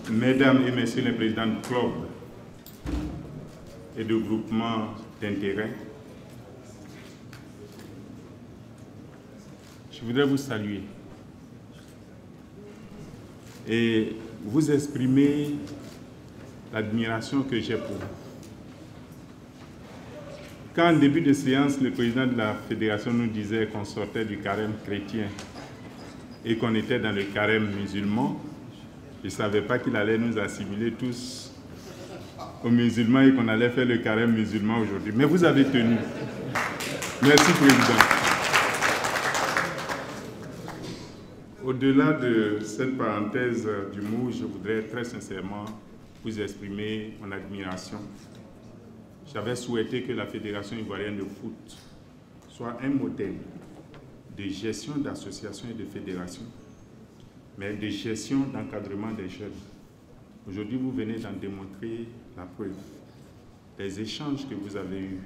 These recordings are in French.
Mesdames et Messieurs les présidents de clubs et de groupements d'intérêt, je voudrais vous saluer et vous exprimer l'admiration que j'ai pour vous. Quand en début de séance, le président de la fédération nous disait qu'on sortait du carême chrétien et qu'on était dans le carême musulman, je ne savais pas qu'il allait nous assimiler tous aux musulmans et qu'on allait faire le carême musulman aujourd'hui. Mais vous avez tenu. Merci, Président. Au-delà de cette parenthèse d'humour, je voudrais très sincèrement vous exprimer mon admiration. J'avais souhaité que la Fédération ivoirienne de foot soit un modèle de gestion d'associations et de fédérations, mais de gestion d'encadrement des jeunes. Aujourd'hui, vous venez d'en démontrer la preuve. Les échanges que vous avez eus.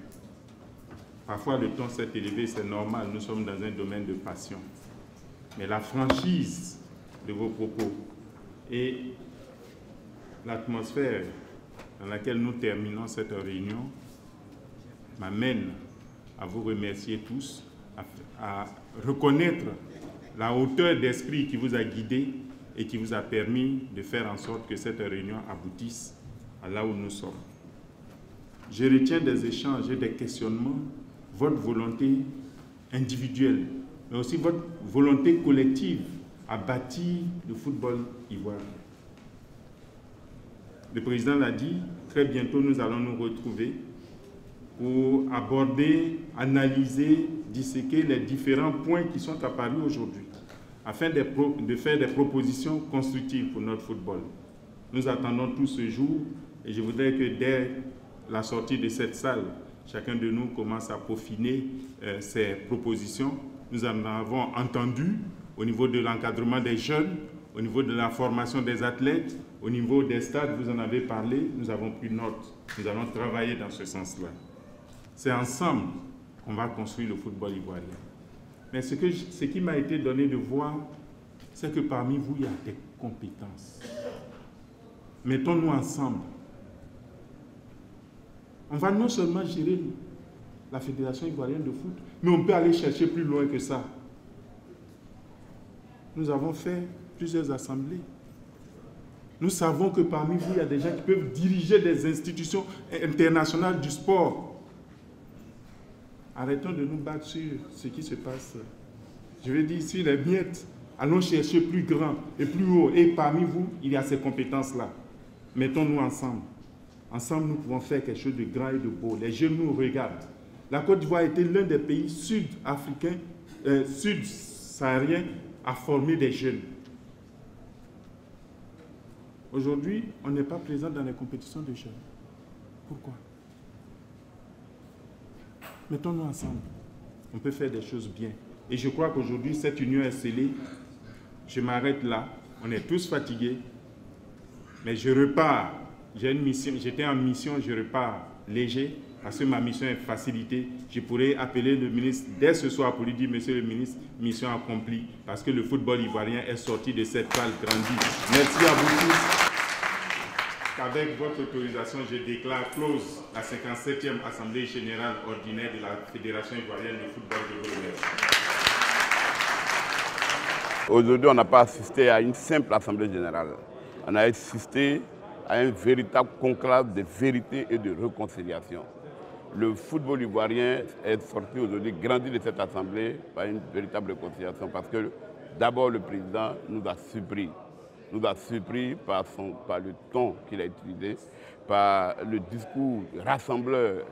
Parfois, le ton s'est élevé, c'est normal, nous sommes dans un domaine de passion. Mais la franchise de vos propos et l'atmosphère dans laquelle nous terminons cette réunion m'amène à vous remercier tous, à reconnaître la hauteur d'esprit qui vous a guidé et qui vous a permis de faire en sorte que cette réunion aboutisse à là où nous sommes. Je retiens des échanges et des questionnements, votre volonté individuelle, mais aussi votre volonté collective à bâtir le football ivoirien. Le président l'a dit, très bientôt nous allons nous retrouver pour aborder, analyser, disséquer les différents points qui sont apparus aujourd'hui, afin de faire des propositions constructives pour notre football. Nous attendons tout ce jour et je voudrais que dès la sortie de cette salle, chacun de nous commence à peaufiner ces propositions. Nous en avons entendu au niveau de l'encadrement des jeunes, au niveau de la formation des athlètes, au niveau des stades, vous en avez parlé, nous avons pris note. Nous allons travailler dans ce sens-là. C'est ensemble qu'on va construire le football ivoirien. Mais ce qui m'a été donné de voir, c'est que parmi vous, il y a des compétences. Mettons-nous ensemble. On va non seulement gérer la Fédération ivoirienne de foot, mais on peut aller chercher plus loin que ça. Nous avons fait plusieurs assemblées. Nous savons que parmi vous, il y a des gens qui peuvent diriger des institutions internationales du sport. Arrêtons de nous battre sur ce qui se passe. Je vais dire ici les miettes. Allons chercher plus grand et plus haut. Et parmi vous, il y a ces compétences-là. Mettons-nous ensemble. Ensemble, nous pouvons faire quelque chose de grand et de beau. Les jeunes nous regardent. La Côte d'Ivoire a été l'un des pays sud-africains, sud-sahariens à former des jeunes. Aujourd'hui, on n'est pas présent dans les compétitions de jeunes. Pourquoi? Mettons-nous ensemble. On peut faire des choses bien. Et je crois qu'aujourd'hui, cette union est scellée. Je m'arrête là. On est tous fatigués. Mais je repars. J'ai une mission. J'étais en mission, je repars léger. Parce que ma mission est facilitée. Je pourrais appeler le ministre dès ce soir pour lui dire, monsieur le ministre, mission accomplie. Parce que le football ivoirien est sorti de cette salle grandie. Merci à vous tous. Avec votre autorisation, je déclare close la 57e Assemblée générale ordinaire de la Fédération ivoirienne de football de Bourg. Aujourd'hui, on n'a pas assisté à une simple Assemblée générale. On a assisté à un véritable conclave de vérité et de réconciliation. Le football ivoirien est sorti aujourd'hui, grandi de cette Assemblée par une véritable réconciliation parce que d'abord le président nous a surpris. Nous a surpris par le ton qu'il a utilisé, par le discours rassembleur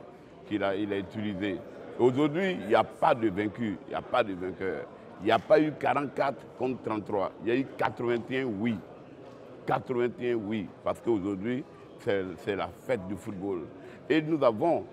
qu'il a utilisé. Aujourd'hui, il n'y a pas de vaincu, il n'y a pas de vainqueur. Il n'y a pas eu 44 contre 33, il y a eu 81 oui. 81 oui, parce qu'aujourd'hui, c'est la fête du football. Et nous avons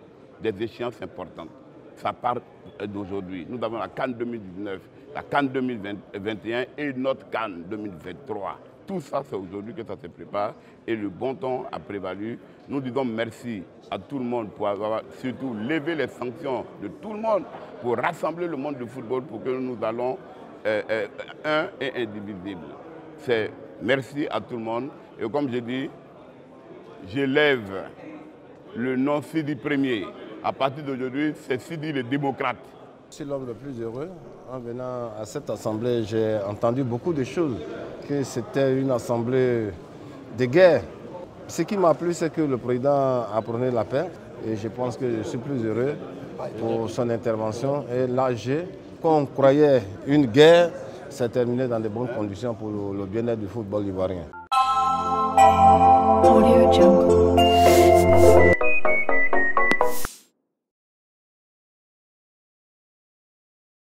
des échéances importantes. Ça part d'aujourd'hui. Nous avons la CAN 2019, la CAN 2021 et notre CAN 2023. Tout ça, c'est aujourd'hui que ça se prépare et le bon temps a prévalu. Nous disons merci à tout le monde pour avoir surtout levé les sanctions de tout le monde pour rassembler le monde du football pour que nous allons un et indivisible. Merci à tout le monde. Et comme je dis, j'élève le nom Sidi Premier. À partir d'aujourd'hui, c'est Sidi le démocrate. Je suis l'homme le plus heureux. En venant à cette assemblée, j'ai entendu beaucoup de choses, que c'était une assemblée de guerre. Ce qui m'a plu, c'est que le président apprenait la paix et je pense que je suis plus heureux pour son intervention. Et l'AG, qu'on croyait une guerre, s'est terminée dans de bonnes conditions pour le bien-être du football ivoirien. Audio Jungle.